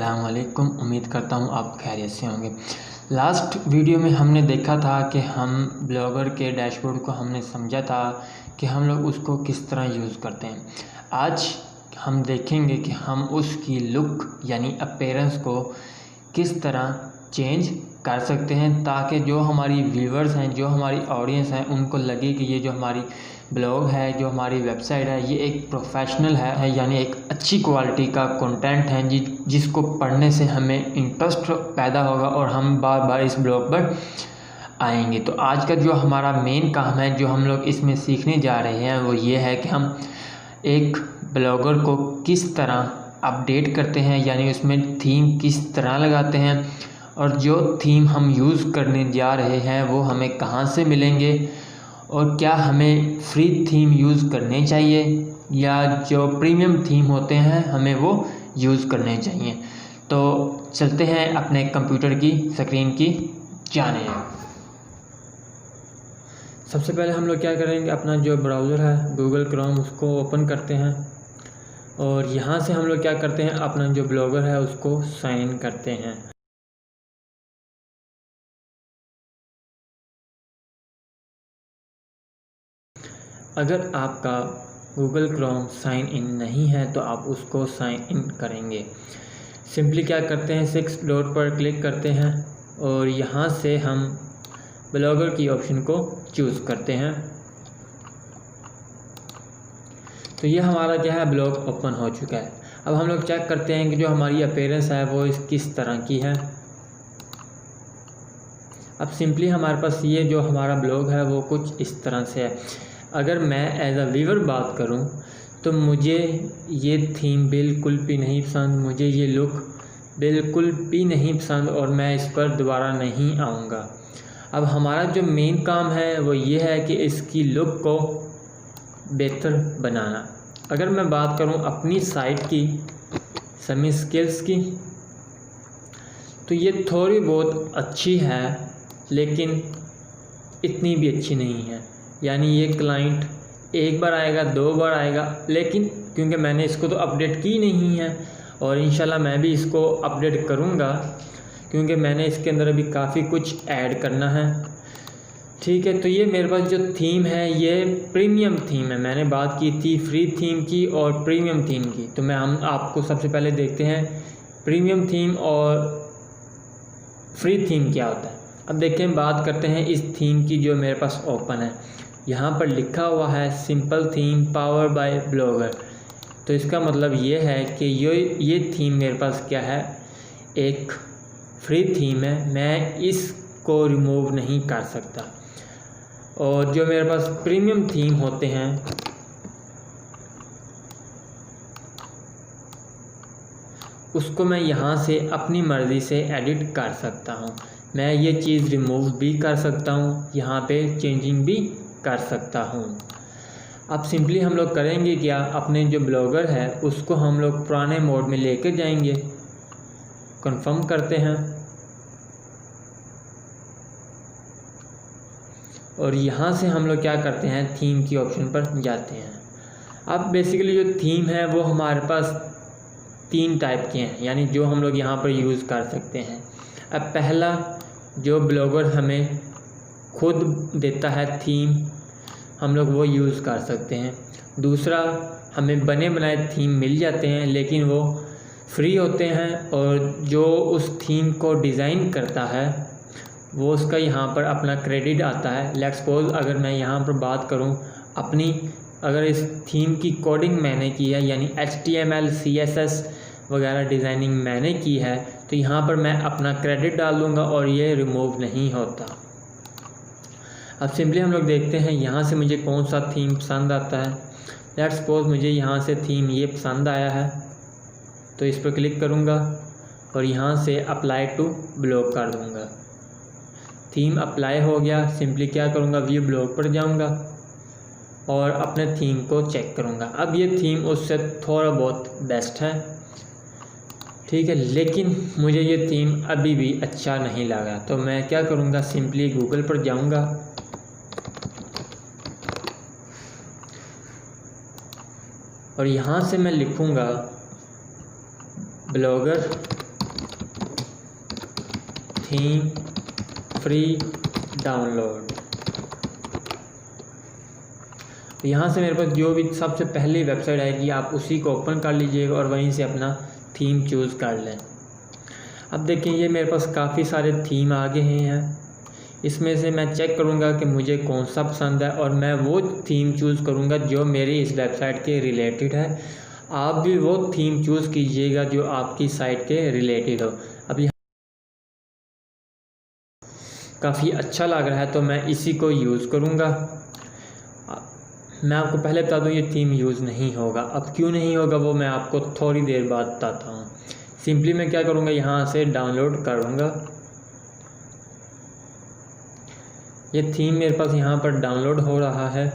अस्सलाम वालेकुम। उम्मीद करता हूँ आप खैरियत से होंगे। लास्ट वीडियो में हमने देखा था कि हम ब्लॉगर के डैशबोर्ड को हमने समझा था कि हम लोग उसको किस तरह यूज़ करते हैं। आज हम देखेंगे कि हम उसकी लुक यानी अपीयरेंस को किस तरह चेंज कर सकते हैं ताकि जो हमारी व्यूवर्स हैं, जो हमारी ऑडियंस हैं, उनको लगे कि ये जो हमारी ब्लॉग है, जो हमारी वेबसाइट है, ये एक प्रोफेशनल है यानी एक अच्छी क्वालिटी का कंटेंट है जिसको पढ़ने से हमें इंटरेस्ट पैदा होगा और हम बार बार इस ब्लॉग पर आएंगे। तो आज का जो हमारा मेन काम है, जो हम लोग इसमें सीखने जा रहे हैं, वो ये है कि हम एक ब्लॉगर को किस तरह अपडेट करते हैं, यानी उसमें थीम किस तरह लगाते हैं और जो थीम हम यूज़ करने जा रहे हैं वो हमें कहाँ से मिलेंगे और क्या हमें फ्री थीम यूज़ करने चाहिए या जो प्रीमियम थीम होते हैं हमें वो यूज़ करने चाहिए। तो चलते हैं अपने कंप्यूटर की स्क्रीन की जानिब। सबसे पहले हम लोग क्या करेंगे, अपना जो ब्राउज़र है गूगल क्रोम उसको ओपन करते हैं और यहाँ से हम लोग क्या करते हैं, अपना जो ब्लॉगर है उसको साइन इन करते हैं। अगर आपका गूगल क्रोम साइन इन नहीं है तो आप उसको साइन इन करेंगे। सिंपली क्या करते हैं, 6 डॉट पर क्लिक करते हैं और यहाँ से हम ब्लॉगर की ऑप्शन को चूज़ करते हैं। तो ये हमारा क्या है, ब्लॉग ओपन हो चुका है। अब हम लोग चेक करते हैं कि जो हमारी अपीयरेंस है वो किस तरह की है। अब सिंपली हमारे पास ये जो हमारा ब्लॉग है वो कुछ इस तरह से है। अगर मैं एज अ व्यूअर बात करूं तो मुझे ये थीम बिल्कुल भी नहीं पसंद, मुझे ये लुक बिल्कुल भी नहीं पसंद और मैं इस पर दोबारा नहीं आऊँगा। अब हमारा जो मेन काम है वो ये है कि इसकी लुक को बेहतर बनाना। अगर मैं बात करूं अपनी साइट की सेमी स्किल्स की तो ये थोड़ी बहुत अच्छी है लेकिन इतनी भी अच्छी नहीं है। यानी ये क्लाइंट एक बार आएगा, 2 बार आएगा, लेकिन क्योंकि मैंने इसको तो अपडेट की नहीं है और इंशाल्लाह मैं भी इसको अपडेट करूँगा क्योंकि मैंने इसके अंदर अभी काफ़ी कुछ ऐड करना है। ठीक है, तो ये मेरे पास जो थीम है ये प्रीमियम थीम है। मैंने बात की थी फ्री थीम की और प्रीमियम थीम की, तो हम आपको सबसे पहले देखते हैं प्रीमियम थीम और फ्री थीम क्या होता है। अब देखें, बात करते हैं इस थीम की जो मेरे पास ओपन है। यहाँ पर लिखा हुआ है simple theme power bye blogger. तो इसका मतलब ये है कि ये थीम मेरे पास क्या है, एक फ्री थीम है, मैं इसको रिमूव नहीं कर सकता। और जो मेरे पास प्रीमियम थीम होते हैं उसको मैं यहाँ से अपनी मर्ज़ी से एडिट कर सकता हूँ। मैं ये चीज़ रिमूव भी कर सकता हूँ, यहाँ पे चेंजिंग भी कर सकता हूँ। अब सिंपली हम लोग करेंगे क्या, अपने जो ब्लॉगर है उसको हम लोग पुराने मोड में लेकर जाएंगे। कंफर्म करते हैं और यहाँ से हम लोग क्या करते हैं, थीम की ऑप्शन पर जाते हैं। अब बेसिकली जो थीम है वो हमारे पास 3 टाइप के हैं, यानी जो हम लोग यहाँ पर यूज़ कर सकते हैं। अब पहला, जो ब्लॉगर हमें खुद देता है थीम, हम लोग वो यूज़ कर सकते हैं। दूसरा, हमें बने बनाए थीम मिल जाते हैं लेकिन वो फ्री होते हैं और जो उस थीम को डिज़ाइन करता है वो उसका यहाँ पर अपना क्रेडिट आता है। लेट्स सपोज अगर मैं यहाँ पर बात करूँ अपनी, अगर इस थीम की कोडिंग मैंने की है यानी HTML CSS वगैरह डिज़ाइनिंग मैंने की है तो यहाँ पर मैं अपना क्रेडिट डाल दूँगा और ये रिमूव नहीं होता। अब सिंपली हम लोग देखते हैं यहाँ से मुझे कौन सा थीम पसंद आता है। लेट्स सपोज मुझे यहाँ से थीम ये पसंद आया है तो इस पर क्लिक करूँगा और यहाँ से अप्लाई टू ब्लॉग कर दूँगा। थीम अप्लाई हो गया। सिंपली क्या करूँगा, व्यू ब्लॉग पर जाऊँगा और अपने थीम को चेक करूँगा। अब ये थीम उससे थोड़ा बहुत बेस्ट है, ठीक है, लेकिन मुझे ये थीम अभी भी अच्छा नहीं लगा। तो मैं क्या करूँगा, सिंपली गूगल पर जाऊँगा और यहाँ से मैं लिखूँगा ब्लॉगर थीम फ्री डाउनलोड। यहाँ से मेरे पास जो भी सबसे पहली वेबसाइट आएगी आप उसी को ओपन कर लीजिएगा और वहीं से अपना थीम चूज़ कर लें। अब देखिए ये मेरे पास काफ़ी सारे थीम आ गए हैं। इसमें से मैं चेक करूँगा कि मुझे कौन सा पसंद है और मैं वो थीम चूज़ करूँगा जो मेरी इस वेबसाइट के रिलेटेड है। आप भी वो थीम चूज़ कीजिएगा जो आपकी साइट के रिलेटेड हो। अब यहाँ काफ़ी अच्छा लग रहा है तो मैं इसी को यूज़ करूँगा। मैं आपको पहले बता दूँ ये थीम यूज़ नहीं होगा। अब क्यों नहीं होगा वो मैं आपको थोड़ी देर बाद बताता हूँ। सिंपली मैं क्या करूँगा, यहाँ से डाउनलोड करूँगा। ये थीम मेरे पास यहाँ पर डाउनलोड हो रहा है।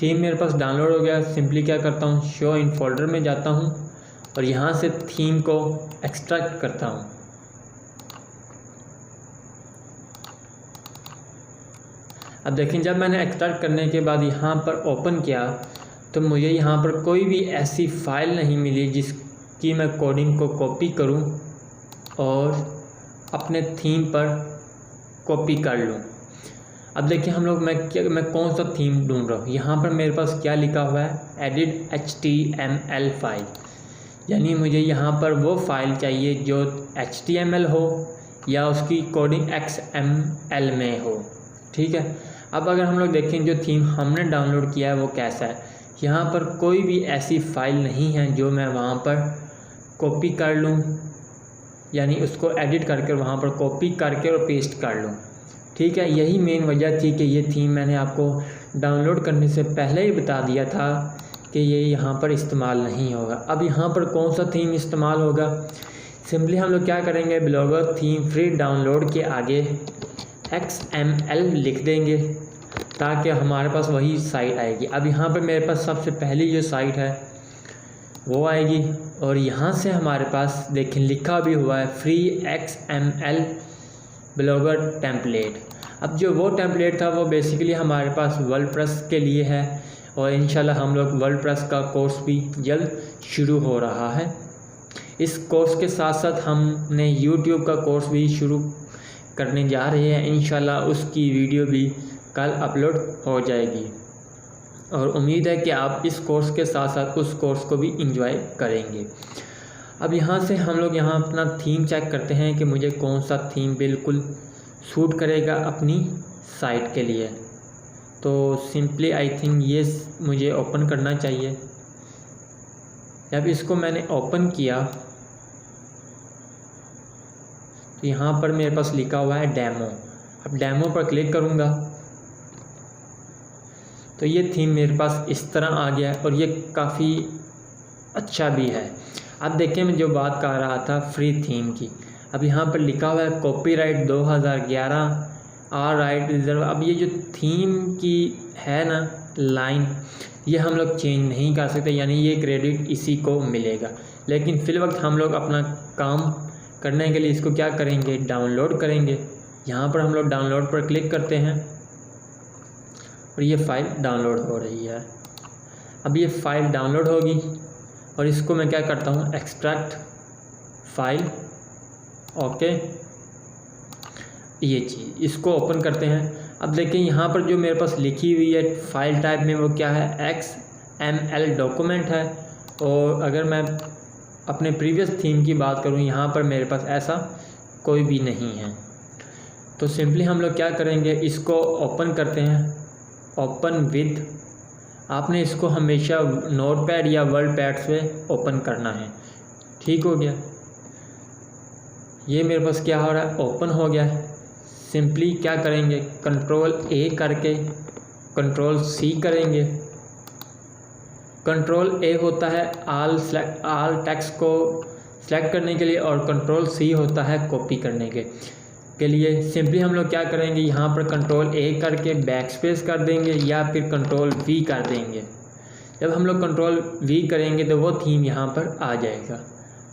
थीम मेरे पास डाउनलोड हो गया। सिंपली क्या करता हूँ, शो इन फोल्डर में जाता हूँ और यहाँ से थीम को एक्सट्रैक्ट करता हूँ। अब देखें जब मैंने एक्सट्रैक्ट करने के बाद यहाँ पर ओपन किया तो मुझे यहाँ पर कोई भी ऐसी फ़ाइल नहीं मिली जिसकी मैं कोडिंग को कॉपी करूँ और अपने थीम पर कॉपी कर लूँ। अब देखिए हम लोग मैं कौन सा थीम ढूंढ रहा हूँ। यहाँ पर मेरे पास क्या लिखा हुआ है, एडिट HTML फाइल, यानी मुझे यहाँ पर वो फाइल चाहिए जो HTML हो या उसकी कोडिंग XML में हो। ठीक है। अब अगर हम लोग देखें जो थीम हमने डाउनलोड किया है वो कैसा है, यहाँ पर कोई भी ऐसी फाइल नहीं है जो मैं वहाँ पर कॉपी कर लूँ, यानी उसको एडिट करके वहाँ पर कॉपी करके और पेस्ट कर लूँ। ठीक है, यही मेन वजह थी कि ये थीम मैंने आपको डाउनलोड करने से पहले ही बता दिया था कि ये यहाँ पर इस्तेमाल नहीं होगा। अब यहाँ पर कौन सा थीम इस्तेमाल होगा, सिंपली हम लोग क्या करेंगे, ब्लॉगर थीम फ्री डाउनलोड के आगे XML लिख देंगे ताकि हमारे पास वही साइट आएगी। अब यहाँ पर मेरे पास सबसे पहली जो साइट है वो आएगी और यहाँ से हमारे पास देखें लिखा भी हुआ है फ्री XML ब्लॉगर टेम्पलेट। अब जो वो टेम्पलेट था वो बेसिकली हमारे पास वर्डप्रेस के लिए है और इंशाल्लाह हम लोग वर्डप्रेस का कोर्स भी जल्द शुरू हो रहा है। इस कोर्स के साथ साथ हमने YouTube का कोर्स भी शुरू करने जा रहे हैं। इंशाल्लाह उसकी वीडियो भी कल अपलोड हो जाएगी और उम्मीद है कि आप इस कोर्स के साथ साथ उस कोर्स को भी एंजॉय करेंगे। अब यहाँ से हम लोग यहाँ अपना थीम चेक करते हैं कि मुझे कौन सा थीम बिल्कुल सूट करेगा अपनी साइट के लिए। तो सिंपली आई थिंक ये मुझे ओपन करना चाहिए। जब इसको मैंने ओपन किया तो यहाँ पर मेरे पास लिखा हुआ है डेमो। अब डेमो पर क्लिक करूँगा तो ये थीम मेरे पास इस तरह आ गया है और ये काफ़ी अच्छा भी है। अब देखिए मैं जो बात कर रहा था फ्री थीम की, अब यहाँ पर लिखा हुआ है कॉपीराइट 2011 आर राइट रिजर्व। अब ये जो थीम की है ना लाइन, ये हम लोग चेंज नहीं कर सकते, यानी ये क्रेडिट इसी को मिलेगा। लेकिन फिलवक्त हम लोग अपना काम करने के लिए इसको क्या करेंगे, डाउनलोड करेंगे। यहाँ पर हम लोग डाउनलोड पर क्लिक करते हैं और ये फ़ाइल डाउनलोड हो रही है। अब ये फ़ाइल डाउनलोड होगी और इसको मैं क्या करता हूँ, एक्सट्रैक्ट फाइल। ओके, ये चीज़ इसको ओपन करते हैं। अब देखिए यहाँ पर जो मेरे पास लिखी हुई है फाइल टाइप में वो क्या है, XML डॉक्यूमेंट है। और अगर मैं अपने प्रीवियस थीम की बात करूँ यहाँ पर मेरे पास ऐसा कोई भी नहीं है। तो सिंपली हम लोग क्या करेंगे, इसको ओपन करते हैं, ओपन विद। आपने इसको हमेशा नोटपैड या वर्डपैड से ओपन करना है। ठीक हो गया, ये मेरे पास क्या हो रहा है, ओपन हो गया है। सिंपली क्या करेंगे, Ctrl+A करके Ctrl+C करेंगे। Ctrl+A होता है आल टेक्स्ट को सेलेक्ट करने के लिए और Ctrl+C होता है कॉपी करने के लिए। सिंपली हम लोग क्या करेंगे, यहाँ पर Ctrl+A करके बैक स्पेस कर देंगे या फिर Ctrl+V कर देंगे। जब हम लोग Ctrl+V करेंगे तो वो थीम यहाँ पर आ जाएगा।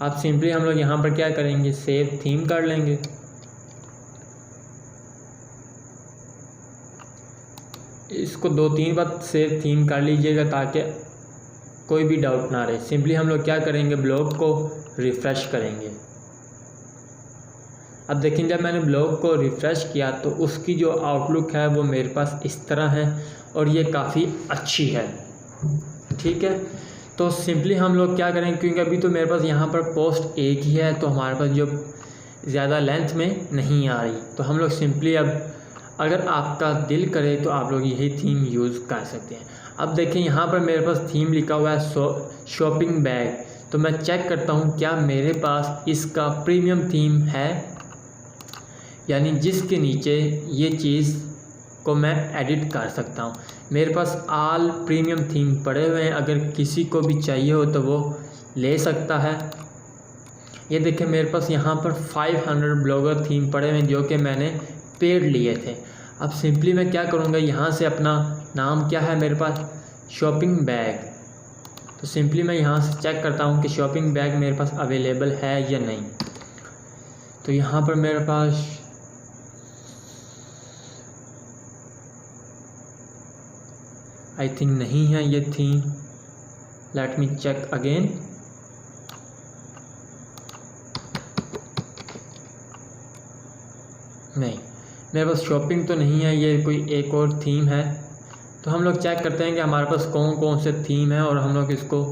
अब सिंपली हम लोग यहाँ पर क्या करेंगे, सेव थीम कर लेंगे। इसको 2-3 बार सेव थीम कर लीजिएगा ताकि कोई भी डाउट ना रहे। सिंपली हम लोग क्या करेंगे, ब्लॉग को रिफ़्रेश करेंगे। अब देखें जब मैंने ब्लॉग को रिफ़्रेश किया तो उसकी जो आउटलुक है वो मेरे पास इस तरह है और ये काफ़ी अच्छी है। ठीक है, तो सिंपली हम लोग क्या करेंगे, क्योंकि अभी तो मेरे पास यहाँ पर पोस्ट एक ही है तो हमारे पास जो ज़्यादा लेंथ में नहीं आ रही, तो हम लोग सिंपली अब अगर आपका दिल करे तो आप लोग यही थीम यूज़ कर सकते हैं। अब देखें यहाँ पर मेरे पास थीम लिखा हुआ है शॉपिंग बैग, तो मैं चेक करता हूँ क्या मेरे पास इसका प्रीमियम थीम है, यानी जिसके नीचे ये चीज़ को मैं एडिट कर सकता हूँ। मेरे पास ऑल प्रीमियम थीम पड़े हुए हैं, अगर किसी को भी चाहिए हो तो वो ले सकता है। ये देखें मेरे पास यहाँ पर 500 ब्लॉगर थीम पड़े हुए हैं जो कि मैंने पेड लिए थे। अब सिंपली मैं क्या करूँगा, यहाँ से अपना नाम क्या है मेरे पास, शॉपिंग बैग, तो सिंपली मैं यहाँ से चेक करता हूँ कि शॉपिंग बैग मेरे पास अवेलेबल है या नहीं। तो यहाँ पर मेरे पास आई थिंक नहीं है ये theme, let me check again. नहीं, मेरे पास शॉपिंग तो नहीं है, ये कोई एक और थीम है। तो हम लोग चेक करते हैं कि हमारे पास कौन कौन से थीम है और हम लोग इसको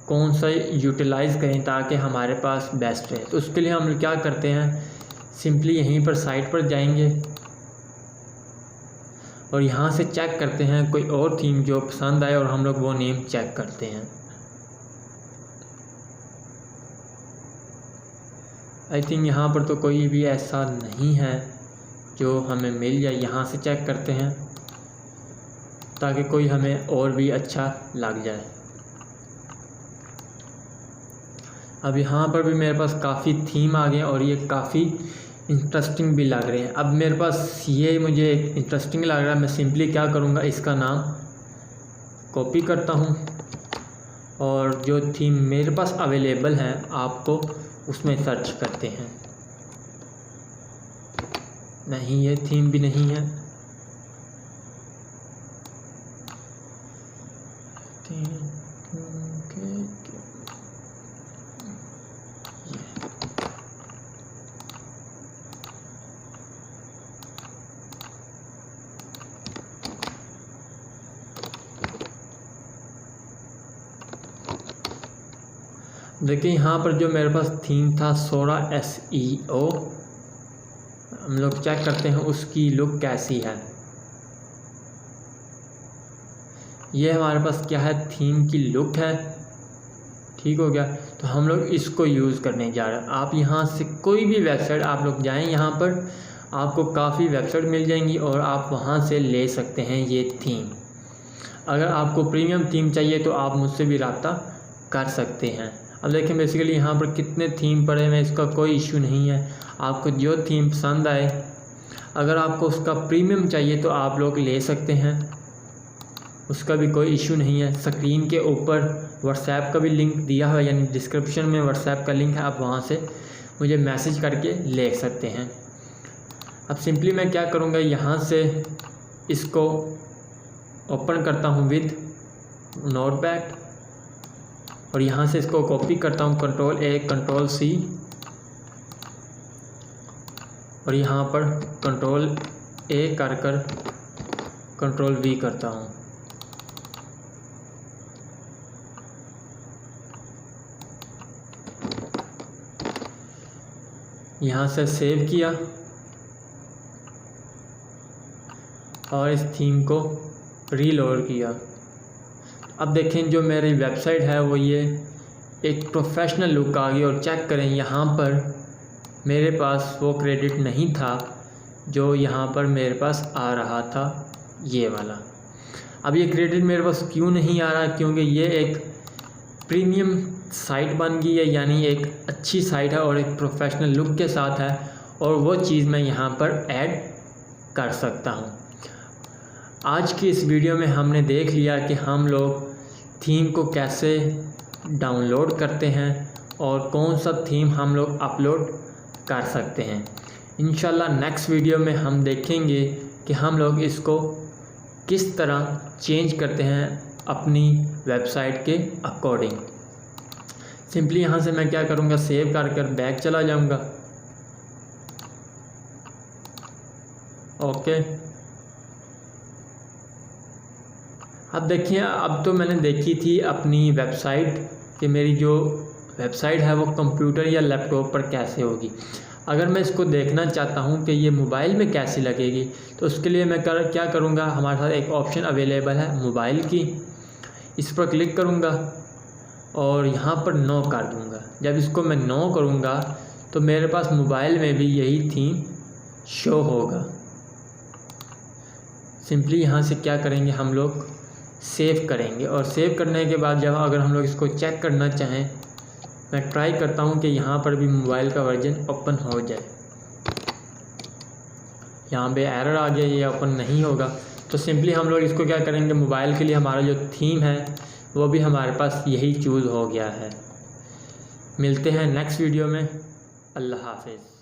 कौन सा यूटिलाइज़ करें ताकि हमारे पास बेस्ट रहे। तो उसके लिए हम लोग क्या करते हैं, सिंपली यहीं पर साइट पर जाएंगे और यहाँ से चेक करते हैं कोई और थीम जो पसंद आए और हम लोग वो नेम चेक करते हैं। आई थिंक यहाँ पर तो कोई भी ऐसा नहीं है जो हमें मिल जाए। यहाँ से चेक करते हैं ताकि कोई हमें और भी अच्छा लग जाए। अब यहाँ पर भी मेरे पास काफ़ी थीम आ गए और ये काफ़ी इंटरेस्टिंग भी लग रहे हैं। अब मेरे पास ये मुझे इंटरेस्टिंग लग रहा है, मैं सिंपली क्या करूँगा, इसका नाम कॉपी करता हूँ और जो थीम मेरे पास अवेलेबल हैं आपको उसमें सर्च करते हैं। नहीं, ये थीम भी नहीं है। देखिए यहाँ पर जो मेरे पास थीम था सोरा SEO, हम लोग चेक करते हैं उसकी लुक कैसी है। ये हमारे पास क्या है, थीम की लुक है। ठीक हो गया, तो हम लोग इसको यूज़ करने जा रहे हैं। आप यहाँ से कोई भी वेबसाइट आप लोग जाएं, यहाँ पर आपको काफ़ी वेबसाइट मिल जाएंगी और आप वहाँ से ले सकते हैं ये थीम। अगर आपको प्रीमियम थीम चाहिए तो आप मुझसे भी रब्ता कर सकते हैं। अब देखें बेसिकली यहाँ पर कितने थीम पड़े हैं, इसका कोई इशू नहीं है। आपको जो थीम पसंद आए, अगर आपको उसका प्रीमियम चाहिए तो आप लोग ले सकते हैं, उसका भी कोई इशू नहीं है। स्क्रीन के ऊपर व्हाट्सएप का भी लिंक दिया हुआ है, यानी डिस्क्रिप्शन में व्हाट्सएप का लिंक है, आप वहाँ से मुझे मैसेज करके ले सकते हैं। अब सिंपली मैं क्या करूँगा, यहाँ से इसको ओपन करता हूँ विद नोटपैड और यहाँ से इसको कॉपी करता हूँ Ctrl+A Ctrl+C और यहाँ पर Ctrl+A कर Ctrl+V करता हूँ। यहाँ से सेव किया और इस थीम को रीलोड किया। अब देखें जो मेरी वेबसाइट है वो ये एक प्रोफेशनल लुक आ गई और चेक करें यहाँ पर मेरे पास वो क्रेडिट नहीं था जो यहाँ पर मेरे पास आ रहा था, ये वाला। अब ये क्रेडिट मेरे पास क्यों नहीं आ रहा, क्योंकि ये एक प्रीमियम साइट बन गई है, यानी एक अच्छी साइट है और एक प्रोफेशनल लुक के साथ है और वो चीज़ मैं यहाँ पर ऐड कर सकता हूँ। आज की इस वीडियो में हमने देख लिया कि हम लोग थीम को कैसे डाउनलोड करते हैं और कौन सा थीम हम लोग अपलोड कर सकते हैं। इंशाल्लाह नेक्स्ट वीडियो में हम देखेंगे कि हम लोग इसको किस तरह चेंज करते हैं अपनी वेबसाइट के अकॉर्डिंग। सिंपली यहाँ से मैं क्या करूँगा, सेव कर बैक चला जाऊँगा। ओके, अब देखिए, अब तो मैंने देखी थी अपनी वेबसाइट कि मेरी जो वेबसाइट है वो कंप्यूटर या लैपटॉप पर कैसे होगी। अगर मैं इसको देखना चाहता हूँ कि ये मोबाइल में कैसी लगेगी, तो उसके लिए मैं क्या करूँगा, हमारे साथ एक ऑप्शन अवेलेबल है मोबाइल की, इस पर क्लिक करूँगा और यहाँ पर नो कर दूँगा। जब इसको मैं नो करूँगा तो मेरे पास मोबाइल में भी यही थीम शो होगा। सिंपली यहाँ से क्या करेंगे, हम लोग सेव करेंगे और सेव करने के बाद जब अगर हम लोग इसको चेक करना चाहें, मैं ट्राई करता हूँ कि यहाँ पर भी मोबाइल का वर्जन ओपन हो जाए। यहाँ पे एरर आ गया, ये ओपन नहीं होगा। तो सिंपली हम लोग इसको क्या करेंगे, मोबाइल के लिए हमारा जो थीम है वो भी हमारे पास यही चूज़ हो गया है। मिलते हैं नेक्स्ट वीडियो में। अल्लाह हाफिज़।